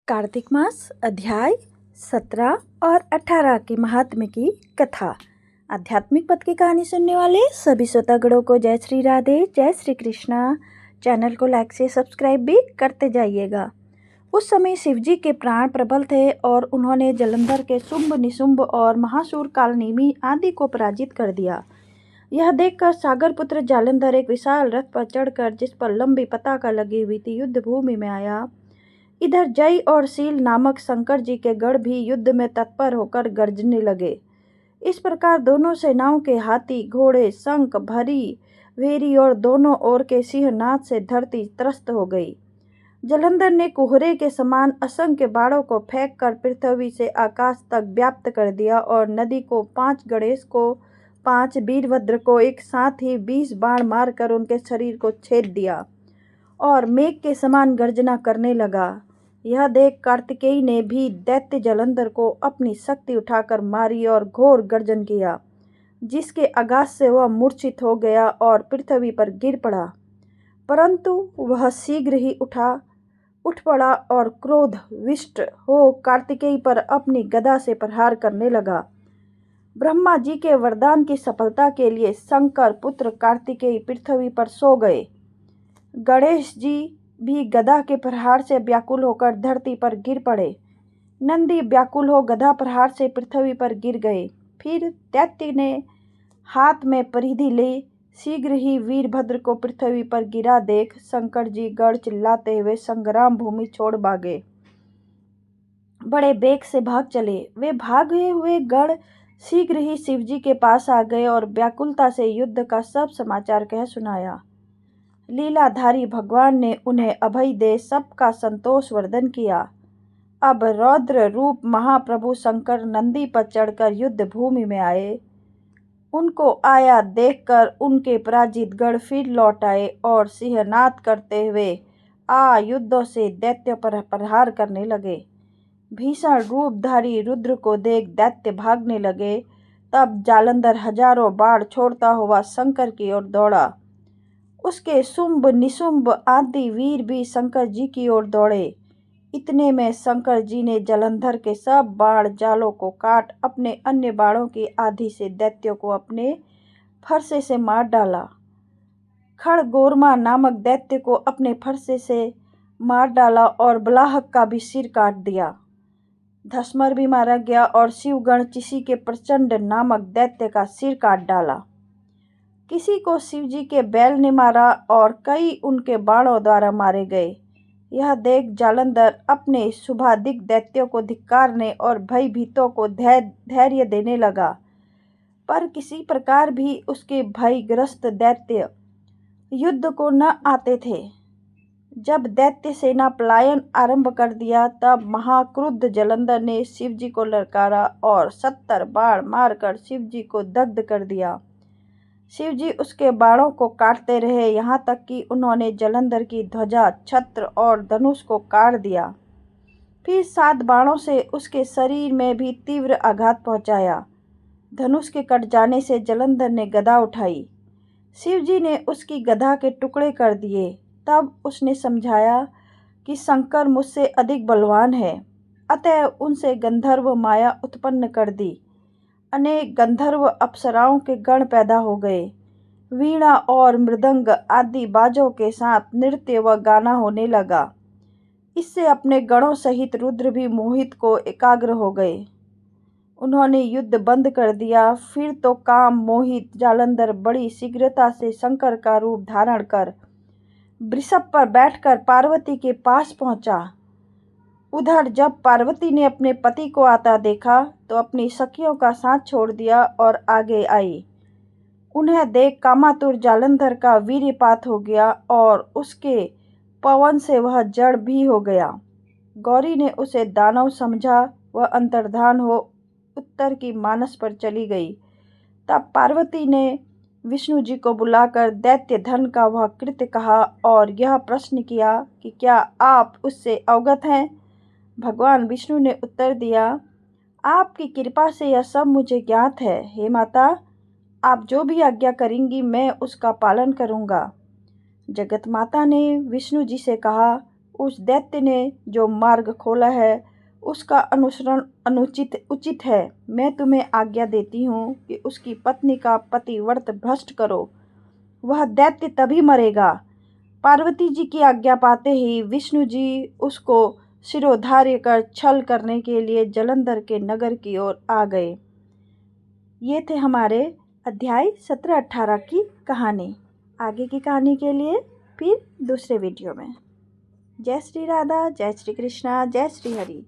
कार्तिक मास अध्याय 17 और 18 के महात्म्य की कथा। आध्यात्मिक पथ की कहानी सुनने वाले सभी श्रोतागणों को जय श्री राधे, जय श्री कृष्णा। चैनल को लाइक से सब्सक्राइब भी करते जाइएगा। उस समय शिवजी के प्राण प्रबल थे और उन्होंने जलंधर के शुंभ, निशुंभ और महासूर कालनेमी आदि को पराजित कर दिया। यह देखकर सागर पुत्र जालंधर एक विशाल रथ पर चढ़कर, जिस पर लंबी पताका लगी हुई थी, युद्ध भूमि में आया। इधर जय और शील नामक शंकर जी के गढ़ भी युद्ध में तत्पर होकर गरजने लगे। इस प्रकार दोनों सेनाओं के हाथी, घोड़े, शंख, भरी, भेरी और दोनों ओर के सिंहनाद से धरती त्रस्त हो गई। जलंधर ने कुहरे के समान असंख्य बाणों को फेंक कर पृथ्वी से आकाश तक व्याप्त कर दिया और नदी को 5, गणेश को 5, वीरभद्र को एक साथ ही 20 बाण मारकर उनके शरीर को छेद दिया और मेघ के समान गर्जना करने लगा। यह देख कार्तिकेय ने भी दैत्य जलंधर को अपनी शक्ति उठाकर मारी और घोर गर्जन किया, जिसके आघात से वह मूर्छित हो गया और पृथ्वी पर गिर पड़ा। परंतु वह शीघ्र ही उठ पड़ा और क्रोध विष्ट हो कार्तिकेय पर अपनी गदा से प्रहार करने लगा। ब्रह्मा जी के वरदान की सफलता के लिए शंकर पुत्र कार्तिकेय पृथ्वी पर सो गए। गणेश जी भी गदा के प्रहार से व्याकुल होकर धरती पर गिर पड़े। नंदी व्याकुल हो गदा प्रहार से पृथ्वी पर गिर गए। फिर दैत्य ने हाथ में परिधि ले शीघ्र ही वीरभद्र को पृथ्वी पर गिरा देख शंकर जी गढ़ चिल्लाते हुए संग्राम भूमि छोड़ भागे। बड़े वेग से भाग चले। वे भागे हुए गढ़ शीघ्र ही शिवजी के पास आ गए और व्याकुलता से युद्ध का सब समाचार कह सुनाया। लीलाधारी भगवान ने उन्हें अभय दे सबका संतोष वर्धन किया। अब रौद्र रूप महाप्रभु शंकर नंदी पर चढ़कर युद्ध भूमि में आए। उनको आया देखकर उनके पराजित गढ़ फिर लौट आए और सिंहनाद करते हुए युद्धों से दैत्य पर प्रहार करने लगे। भीषण रूपधारी रुद्र को देख दैत्य भागने लगे। तब जालंधर हजारों बाण छोड़ता हुआ शंकर की ओर दौड़ा। उसके शुंभ, निशुंभ आदि वीर भी शंकर जी की ओर दौड़े। इतने में शंकर जी ने जलंधर के सब बाण जालों को काट अपने अन्य बाणों की आधि से दैत्यों को अपने फरसे से मार डाला। खड़गोरमा नामक दैत्य को अपने फरसे से मार डाला और बलाहक का भी सिर काट दिया। धस्मर भी मारा गया और शिवगण चिसी के प्रचंड नामक दैत्य का सिर काट डाला। किसी को शिवजी के बैल ने मारा और कई उनके बाणों द्वारा मारे गए। यह देख जालंधर अपने शुभाधिक दैत्यों को धिक्कारने और भयभीतों को धैर्य देने लगा, पर किसी प्रकार भी उसके भयग्रस्त दैत्य युद्ध को न आते थे। जब दैत्य सेना पलायन आरंभ कर दिया, तब महाक्रुद्ध जलंधर ने शिवजी को ललकारा और 70 बाण मारकर शिवजी को दग्ध कर दिया। शिवजी उसके बाणों को काटते रहे, यहाँ तक कि उन्होंने जलंधर की ध्वजा, छत्र और धनुष को काट दिया। फिर 7 बाणों से उसके शरीर में भी तीव्र आघात पहुंचाया। धनुष के कट जाने से जलंधर ने गदा उठाई। शिवजी ने उसकी गदा के टुकड़े कर दिए। तब उसने समझाया कि शंकर मुझसे अधिक बलवान है, अतः उनसे गंधर्व माया उत्पन्न कर दी। अनेक गंधर्व अप्सराओं के गण पैदा हो गए। वीणा और मृदंग आदि बाजों के साथ नृत्य व गाना होने लगा। इससे अपने गणों सहित रुद्र भी मोहित को एकाग्र हो गए। उन्होंने युद्ध बंद कर दिया। फिर तो काम मोहित जालंधर बड़ी शीघ्रता से शंकर का रूप धारण कर वृषभ पर बैठकर पार्वती के पास पहुंचा। उधर जब पार्वती ने अपने पति को आता देखा तो अपनी सखियों का साथ छोड़ दिया और आगे आई। उन्हें देख कामातुर जालंधर का वीर्यपात हो गया और उसके पवन से वह जड़ भी हो गया। गौरी ने उसे दानव समझा। वह अंतर्धान हो उत्तर की मानस पर चली गई। तब पार्वती ने विष्णु जी को बुलाकर दैत्य धन का वह कृत्य कहा और यह प्रश्न किया कि क्या आप उससे अवगत हैं। भगवान विष्णु ने उत्तर दिया, आपकी कृपा से यह सब मुझे ज्ञात है। हे माता, आप जो भी आज्ञा करेंगी मैं उसका पालन करूंगा। जगत माता ने विष्णु जी से कहा, उस दैत्य ने जो मार्ग खोला है उसका अनुसरण उचित है। मैं तुम्हें आज्ञा देती हूँ कि उसकी पत्नी का पतिव्रत भ्रष्ट करो, वह दैत्य तभी मरेगा। पार्वती जी की आज्ञा पाते ही विष्णु जी उसको शिरोधार्य कर छल करने के लिए जलंधर के नगर की ओर आ गए। ये थे हमारे अध्याय 17-18 की कहानी। आगे की कहानी के लिए फिर दूसरे वीडियो में। जय श्री राधा, जय श्री कृष्णा, जय श्री हरि।